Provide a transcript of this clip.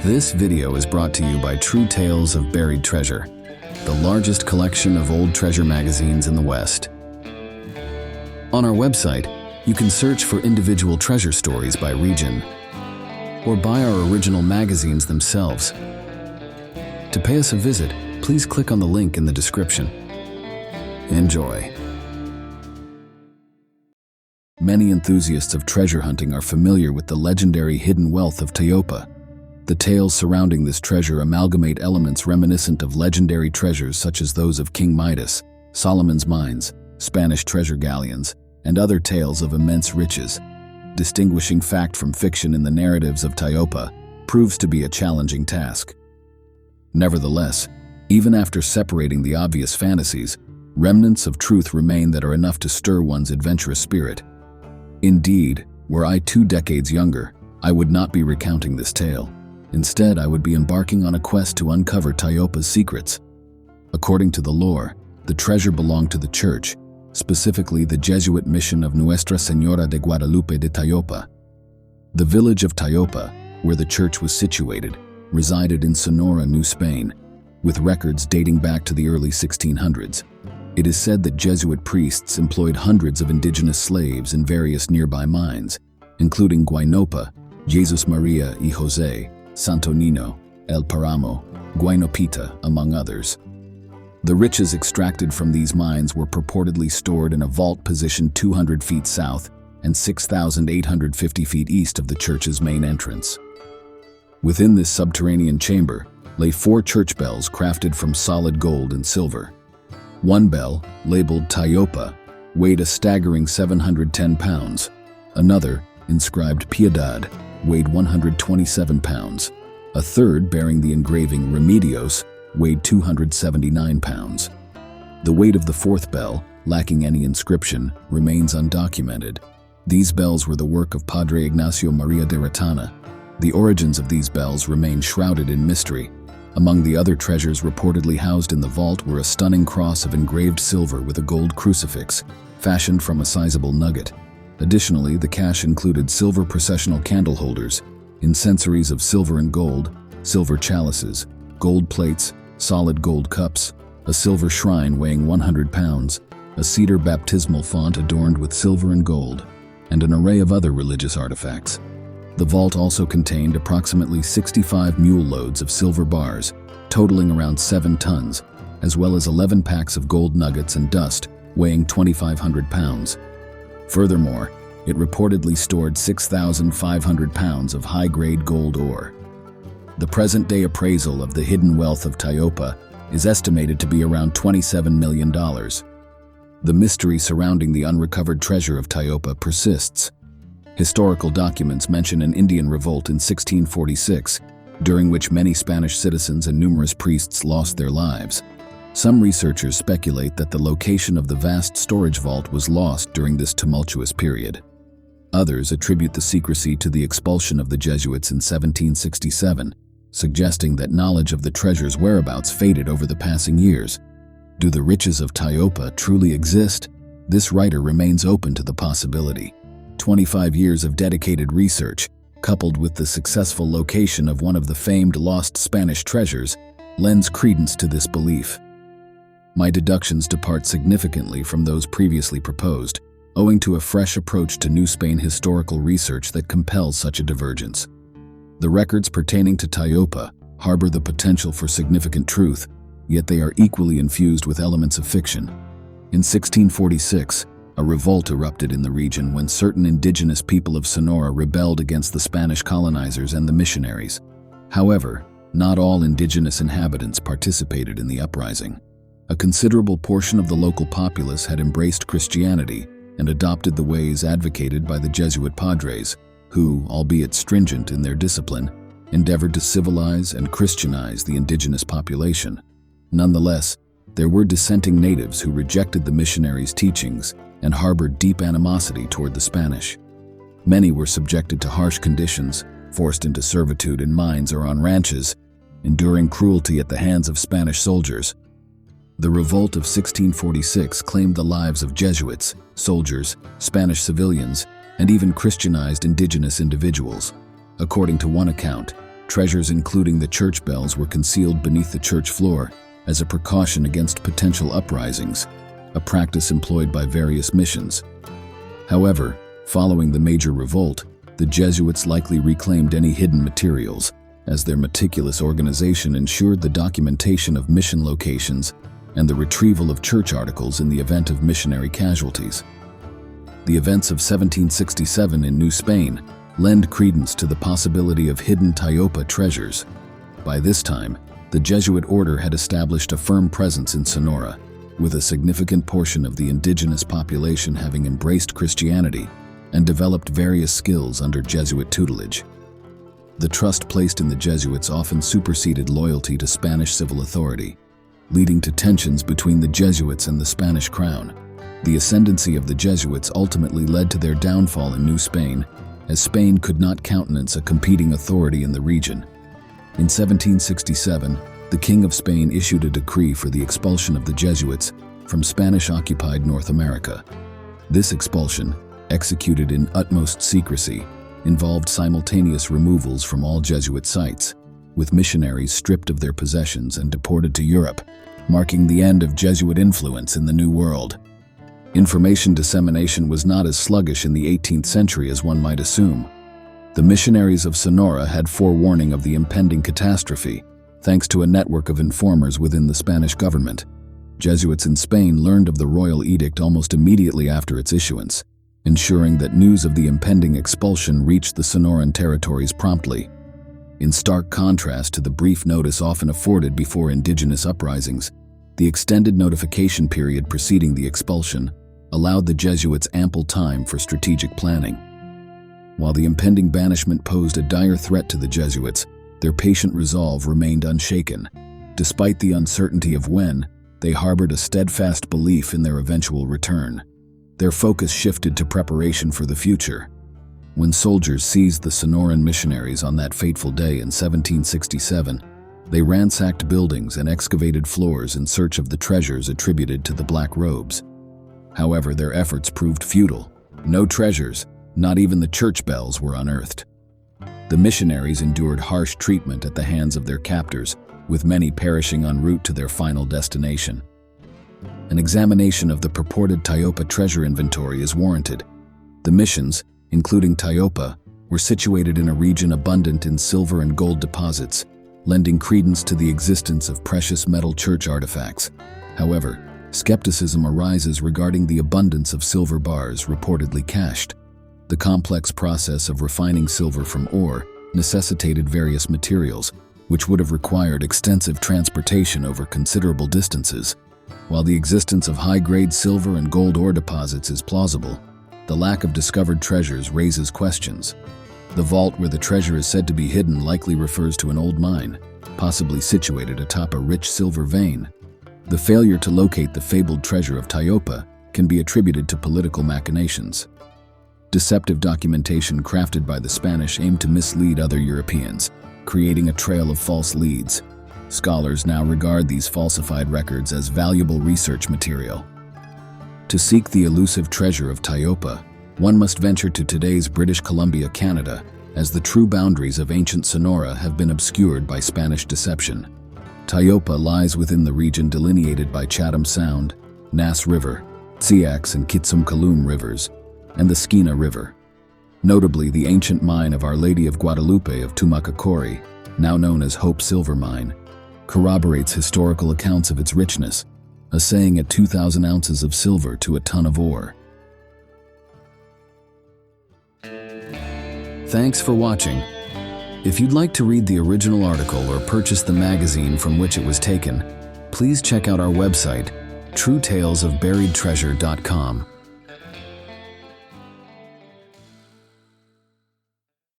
This video is brought to you by True Tales of Buried Treasure, the largest collection of old treasure magazines in the West. On our website, you can search for individual treasure stories by region, or buy our original magazines themselves. To pay us a visit, please click on the link in the description. Enjoy. Many enthusiasts of treasure hunting are familiar with the legendary hidden wealth of Tayopa. The tales surrounding this treasure amalgamate elements reminiscent of legendary treasures such as those of King Midas, Solomon's mines, Spanish treasure galleons, and other tales of immense riches. Distinguishing fact from fiction in the narratives of Tayopa proves to be a challenging task. Nevertheless, even after separating the obvious fantasies, remnants of truth remain that are enough to stir one's adventurous spirit. Indeed, were I 2 decades younger, I would not be recounting this tale. Instead, I would be embarking on a quest to uncover Tayopa's secrets. According to the lore, the treasure belonged to the church, specifically the Jesuit mission of Nuestra Señora de Guadalupe de Tayopa. The village of Tayopa, where the church was situated, resided in Sonora, New Spain, with records dating back to the early 1600s. It is said that Jesuit priests employed hundreds of indigenous slaves in various nearby mines, including Guainopa, Jesus Maria y Jose, Santo Nino, El Paramo, Guainopita, among others. The riches extracted from these mines were purportedly stored in a vault positioned 200 feet south and 6,850 feet east of the church's main entrance. Within this subterranean chamber lay 4 church bells crafted from solid gold and silver. One bell, labeled Tayopa, weighed a staggering 710 pounds. Another, inscribed Piedad, weighed 127 pounds. A third, bearing the engraving Remedios, weighed 279 pounds. The weight of the 4th bell, lacking any inscription, remains undocumented. These bells were the work of Padre Ignacio Maria de Retana. The origins of these bells remain shrouded in mystery. Among the other treasures reportedly housed in the vault were a stunning cross of engraved silver with a gold crucifix, fashioned from a sizable nugget. Additionally, the cache included silver processional candle holders, incensaries of silver and gold, silver chalices, gold plates, solid gold cups, a silver shrine weighing 100 pounds, a cedar baptismal font adorned with silver and gold, and an array of other religious artifacts. The vault also contained approximately 65 mule loads of silver bars, totaling around 7 tons, as well as 11 packs of gold nuggets and dust, weighing 2,500 pounds. Furthermore, it reportedly stored 6,500 pounds of high-grade gold ore. The present-day appraisal of the hidden wealth of Tayopa is estimated to be around $27 million. The mystery surrounding the unrecovered treasure of Tayopa persists. Historical documents mention an Indian revolt in 1646, during which many Spanish citizens and numerous priests lost their lives. Some researchers speculate that the location of the vast storage vault was lost during this tumultuous period. Others attribute the secrecy to the expulsion of the Jesuits in 1767, suggesting that knowledge of the treasure's whereabouts faded over the passing years. Do the riches of Tayopa truly exist? This writer remains open to the possibility. 25 years of dedicated research, coupled with the successful location of one of the famed lost Spanish treasures, lends credence to this belief. My deductions depart significantly from those previously proposed, owing to a fresh approach to New Spain historical research that compels such a divergence. The records pertaining to Tayopa harbor the potential for significant truth, yet they are equally infused with elements of fiction. In 1646, a revolt erupted in the region when certain indigenous people of Sonora rebelled against the Spanish colonizers and the missionaries. However, not all indigenous inhabitants participated in the uprising. A considerable portion of the local populace had embraced Christianity and adopted the ways advocated by the Jesuit padres, who, albeit stringent in their discipline, endeavored to civilize and Christianize the indigenous population. Nonetheless, there were dissenting natives who rejected the missionaries' teachings and harbored deep animosity toward the Spanish. Many were subjected to harsh conditions, forced into servitude in mines or on ranches, enduring cruelty at the hands of Spanish soldiers. The revolt of 1646 claimed the lives of Jesuits, soldiers, Spanish civilians, and even Christianized indigenous individuals. According to one account, Treasures including the church bells were concealed beneath the church floor as a precaution against potential uprisings, a practice employed by various missions. However, following the major revolt, the Jesuits likely reclaimed any hidden materials, as their meticulous organization ensured the documentation of mission locations and the retrieval of church articles in the event of missionary casualties. The events of 1767 in New Spain lend credence to the possibility of hidden Tayopa treasures. By this time, the Jesuit order had established a firm presence in Sonora, with a significant portion of the indigenous population having embraced Christianity and developed various skills under Jesuit tutelage. The trust placed in the Jesuits often superseded loyalty to Spanish civil authority, leading to tensions between the Jesuits and the Spanish crown. The ascendancy of the Jesuits ultimately led to their downfall in New Spain, as Spain could not countenance a competing authority in the region. In 1767, the King of Spain issued a decree for the expulsion of the Jesuits from Spanish-occupied North America. This expulsion, executed in utmost secrecy, involved simultaneous removals from all Jesuit sites, with missionaries stripped of their possessions and deported to Europe, marking the end of Jesuit influence in the New World. Information dissemination was not as sluggish in the 18th century as one might assume. The missionaries of Sonora had forewarning of the impending catastrophe, thanks to a network of informers within the Spanish government. Jesuits in Spain learned of the royal edict almost immediately after its issuance, ensuring that news of the impending expulsion reached the Sonoran territories promptly. In stark contrast to the brief notice often afforded before indigenous uprisings, the extended notification period preceding the expulsion allowed the Jesuits ample time for strategic planning. While the impending banishment posed a dire threat to the Jesuits, their patient resolve remained unshaken. Despite the uncertainty of when, they harbored a steadfast belief in their eventual return. Their focus shifted to preparation for the future. When soldiers seized the Sonoran missionaries on that fateful day in 1767, they ransacked buildings and excavated floors in search of the treasures attributed to the Black Robes. However, their efforts proved futile. No treasures, not even the church bells, were unearthed. The missionaries endured harsh treatment at the hands of their captors, with many perishing en route to their final destination. An examination of the purported Tayopa treasure inventory is warranted. The missions, including Tayopa, were situated in a region abundant in silver and gold deposits, lending credence to the existence of precious metal church artifacts. However, skepticism arises regarding the abundance of silver bars reportedly cached. The complex process of refining silver from ore necessitated various materials, which would have required extensive transportation over considerable distances. While the existence of high-grade silver and gold ore deposits is plausible, the lack of discovered treasures raises questions. The vault where the treasure is said to be hidden likely refers to an old mine, possibly situated atop a rich silver vein. The failure to locate the fabled treasure of Tayopa can be attributed to political machinations. Deceptive documentation crafted by the Spanish aimed to mislead other Europeans, creating a trail of false leads. Scholars now regard these falsified records as valuable research material. To seek the elusive treasure of Tayopa, one must venture to today's British Columbia, Canada, as the true boundaries of ancient Sonora have been obscured by Spanish deception. Tayopa lies within the region delineated by Chatham Sound, Nass River, Tsiax and Kitsumkalum rivers, and the Skeena River. Notably, the ancient mine of Our Lady of Guadalupe of Tumacacori, now known as Hope Silver Mine, corroborates historical accounts of its richness, assaying at 2,000 ounces of silver to a ton of ore. Thanks for watching. If you'd like to read the original article or purchase the magazine from which it was taken, please check out our website, truetalesofburiedtreasure.com.